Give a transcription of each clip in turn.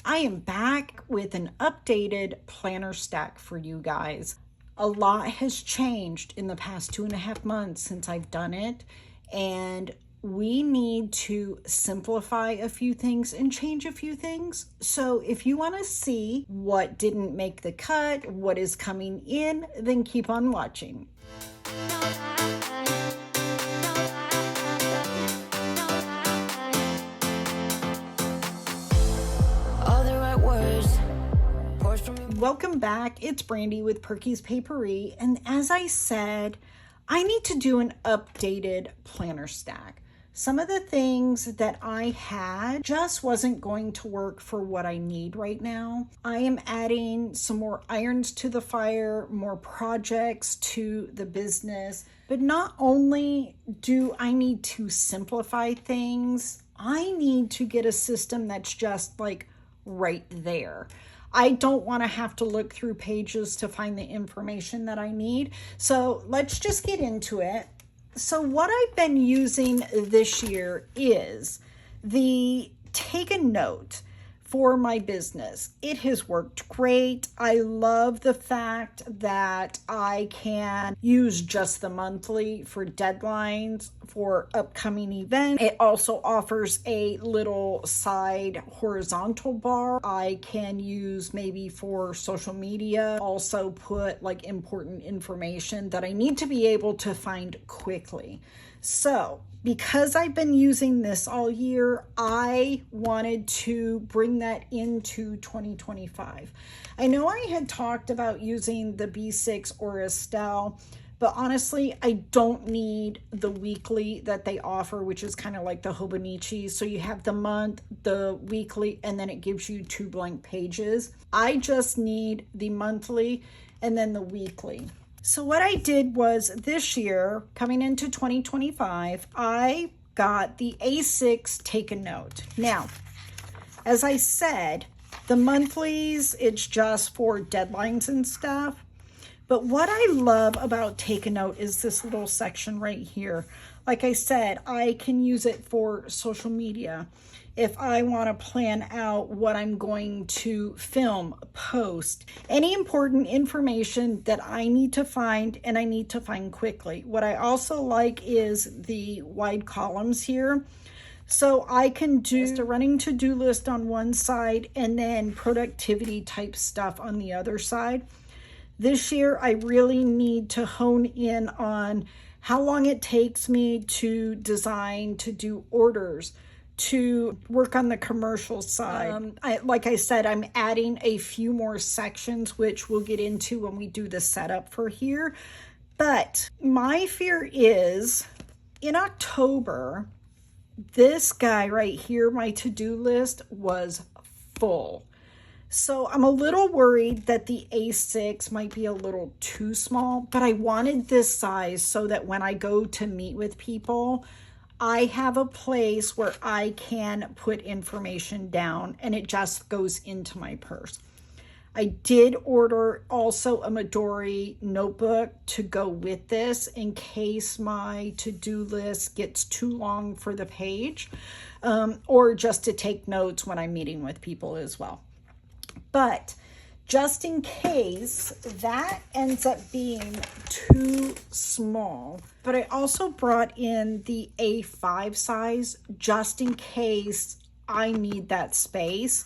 I am back with an updated planner stack for you guys. A lot has changed in the past 2.5 months since I've done it, and we need to simplify a few things and change a few things. So if you want to see what didn't make the cut, what is coming in, then keep on watching. Welcome back. It's Brandy with Perky's Papery, and as I said, I need to do an updated planner stack. Some of the things that I had just wasn't going to work for what I need right now. I am adding some more irons to the fire, more projects to the business, but not only do I need to simplify things, I need to get a system that's just like right there. I don't want to have to look through pages to find the information that I need. So let's just get into it. So what I've been using this year is the Take a Note for my business. It has worked great. I love the fact that I can use just the monthly for deadlines for upcoming events. It also offers a little side horizontal bar I can use maybe for social media. Also put like important information that I need to be able to find quickly. So because I've been using this all year, I wanted to bring that into 2025. I know I had talked about using the B6 or Estelle, but honestly, I don't need the weekly that they offer, which is kind of like the hobonichi. So you have the month, the weekly, and then it gives you 2 blank pages. I just need the monthly and then the weekly. So what I did was this year, coming into 2025, I got the A6 Take a Note. Now, as I said, the monthlies, it's just for deadlines and stuff. But what I love about Take a Note is this little section right here. Like I said, I can use it for social media. If I want to plan out what I'm going to film, post, any important information that I need to find and I need to find quickly. What I also like is the wide columns here. So I can do just a running to-do list on one side and then productivity type stuff on the other side. This year, I really need to hone in on how long it takes me to design, to do orders, to work on the commercial side. Like I said, I'm adding a few more sections, which we'll get into when we do the setup for here. But my fear is in October, this guy right here, my to-do list, was full. So I'm a little worried that the A6 might be a little too small, but I wanted this size so that when I go to meet with people, I have a place where I can put information down and it just goes into my purse. I did order also a Midori notebook to go with this in case my to-do list gets too long for the page, or just to take notes when I'm meeting with people as well. But just in case that ends up being too small, but I also brought in the A5 size just in case I need that space.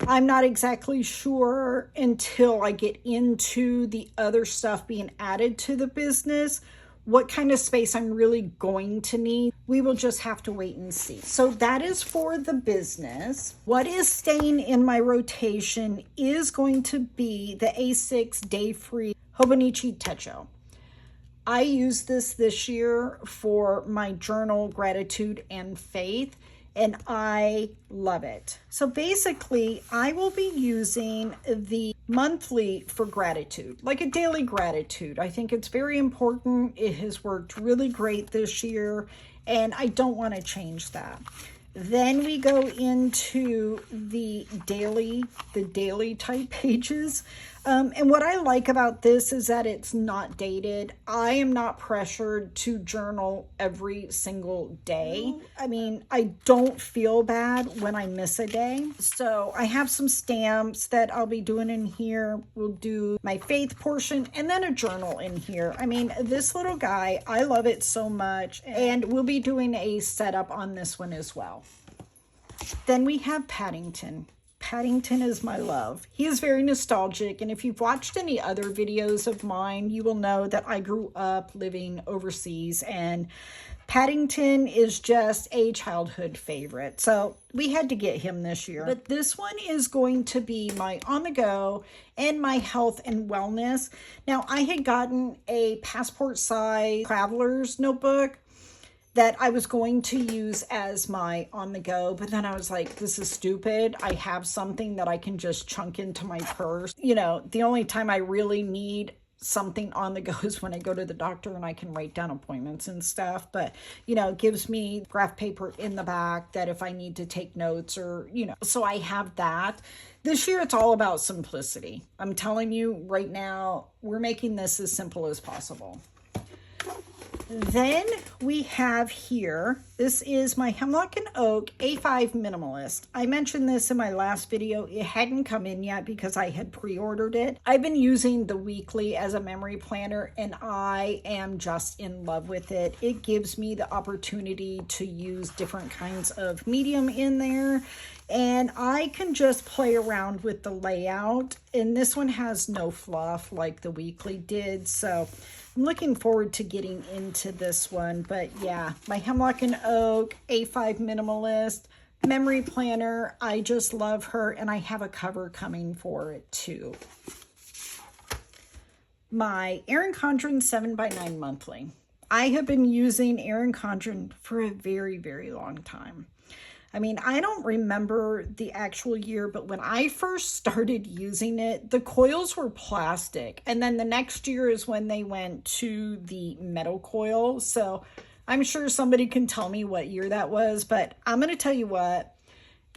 I'm not exactly sure until I get into the other stuff being added to the business what kind of space I'm really going to need. We will just have to wait and see. So that is for the business. What is staying in my rotation is going to be the A6 Day Free Hobonichi Techo. I used this year for my journal, gratitude, and faith, and I love it. So basically, I will be using the monthly for gratitude, like a daily gratitude. I think it's very important. It has worked really great this year, and I don't want to change that. Then we go into the daily type pages. And what I like about this is that it's not dated. I am not pressured to journal every single day. I mean, I don't feel bad when I miss a day. So I have some stamps that I'll be doing in here. We'll do my faith portion and then a journal in here. I mean, this little guy, I love it so much. And we'll be doing a setup on this one as well. Then we have Paddington. Paddington is my love. He is very nostalgic, and if you've watched any other videos of mine, you will know that I grew up living overseas, and Paddington is just a childhood favorite. So we had to get him this year. But this one is going to be my on the go and my health and wellness. Now, I had gotten a passport size traveler's notebook that I was going to use as my on the go, but then I was like, this is stupid. I have something that I can just chunk into my purse. You know, the only time I really need something on the go is when I go to the doctor and I can write down appointments and stuff. But, you know, it gives me graph paper in the back that if I need to take notes or, you know, so I have that. This year, it's all about simplicity. I'm telling you right now, we're making this as simple as possible. Then we have here, this is my Hemlock and Oak A5 Minimalist. I mentioned this in my last video. It hadn't come in yet because I had pre-ordered it. I've been using the weekly as a memory planner and I am just in love with it. It gives me the opportunity to use different kinds of medium in there. And I can just play around with the layout. And this one has no fluff like the weekly did. So I'm looking forward to getting into this one. But yeah, my Hemlock and Oak A5 Minimalist memory planner. I just love her. And I have a cover coming for it too. My Erin Condren 7x9 monthly. I have been using Erin Condren for a very, very long time. I mean, I don't remember the actual year, but when I first started using it, the coils were plastic. And then the next year is when they went to the metal coil. So I'm sure somebody can tell me what year that was, but I'm going to tell you what,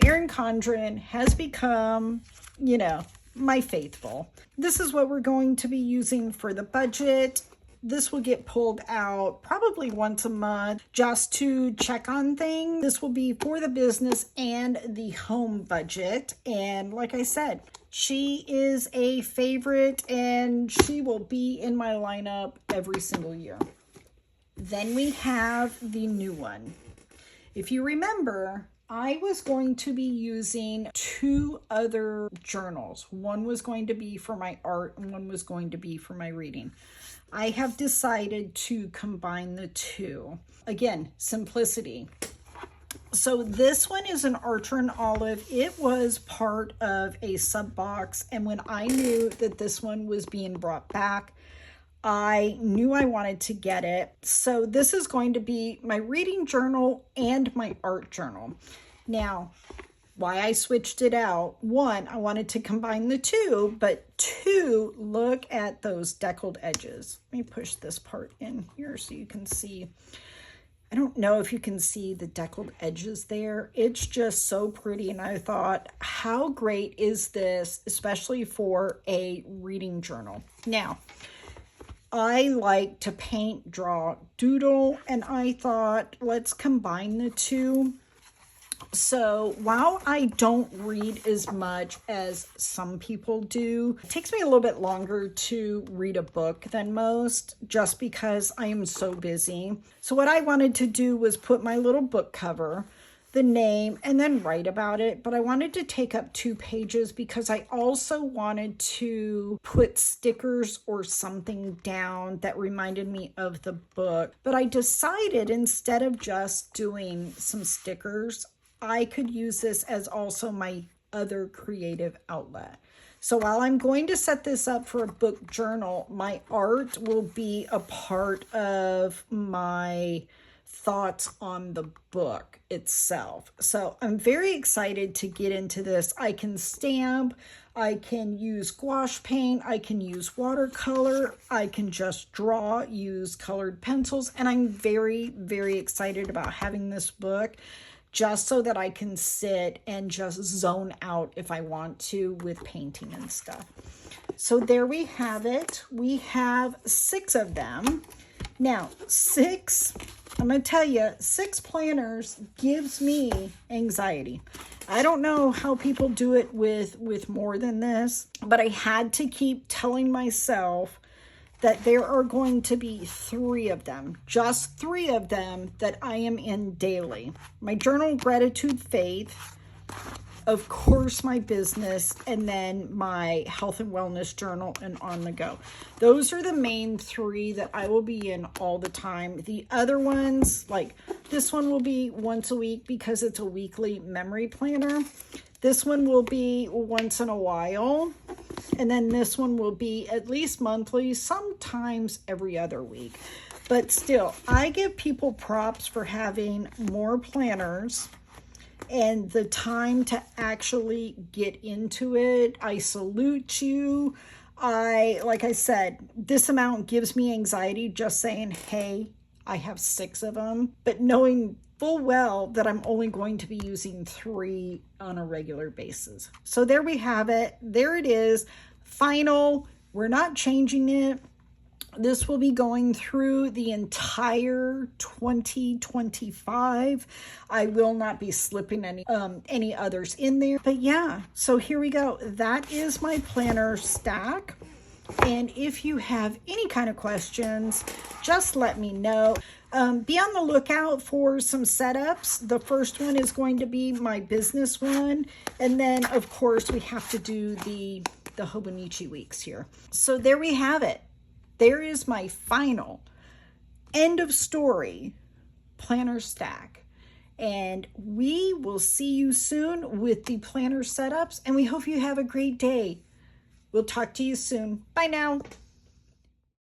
Erin Condren has become, you know, my faithful. This is what we're going to be using for the budget. This will get pulled out probably once a month just to check on things. This will be for the business and the home budget. And like I said, she is a favorite and she will be in my lineup every single year. Then we have the new one. If you remember, I was going to be using two other journals. One was going to be for my art and one was going to be for my reading. I have decided to combine the two. Again, simplicity. So this one is an Archer and Olive. It was part of a sub box, and when I knew that this one was being brought back, I knew I wanted to get it. So this is going to be my reading journal and my art journal. Now, why I switched it out, one, I wanted to combine the two, but two, look at those deckled edges. Let me push this part in here so you can see. I don't know if you can see the deckled edges there. It's just so pretty. And I thought, how great is this, especially for a reading journal? Now, I like to paint, draw, doodle, and I thought, let's combine the two. So while I don't read as much as some people do, it takes me a little bit longer to read a book than most just because I am so busy. So what I wanted to do was put my little book cover, the name, and then write about it. But I wanted to take up 2 pages because I also wanted to put stickers or something down that reminded me of the book. But I decided instead of just doing some stickers, I could use this as also my other creative outlet. So while I'm going to set this up for a book journal, my art will be a part of my thoughts on the book itself. So I'm very excited to get into this. I can stamp, I can use gouache paint, I can use watercolor, I can just draw, use colored pencils, and I'm very, very excited about having this book just so that I can sit and just zone out if I want to with painting and stuff. So there we have it. We have 6 of them. Now, 6, I'm going to tell you, 6 planners gives me anxiety. I don't know how people do it with more than this, but I had to keep telling myself that there are going to be 3 of them, just 3 of them that I am in daily. My journal, gratitude, faith, of course, my business, and then my health and wellness journal and on the go. Those are the main 3 that I will be in all the time. The other ones, like this one will be once a week because it's a weekly memory planner. This one will be once in a while. And then this one will be at least monthly, sometimes every other week. But still, I give people props for having more planners and the time to actually get into it. I salute you. Like I said, this amount gives me anxiety just saying, hey, I have 6 of them, but knowing full well that I'm only going to be using 3 on a regular basis. So there we have it. There it is. Final. We're not changing it. This will be going through the entire 2025. I will not be slipping any others in there. But yeah, so here we go. That is my planner stack. And if you have any kind of questions, just let me know. Be on the lookout for some setups. The first one is going to be my business one. And then, of course, we have to do the hobonichi weeks here. So there we have it. There is my final end of story planner stack. And we will see you soon with the planner setups. And we hope you have a great day. We'll talk to you soon. Bye now.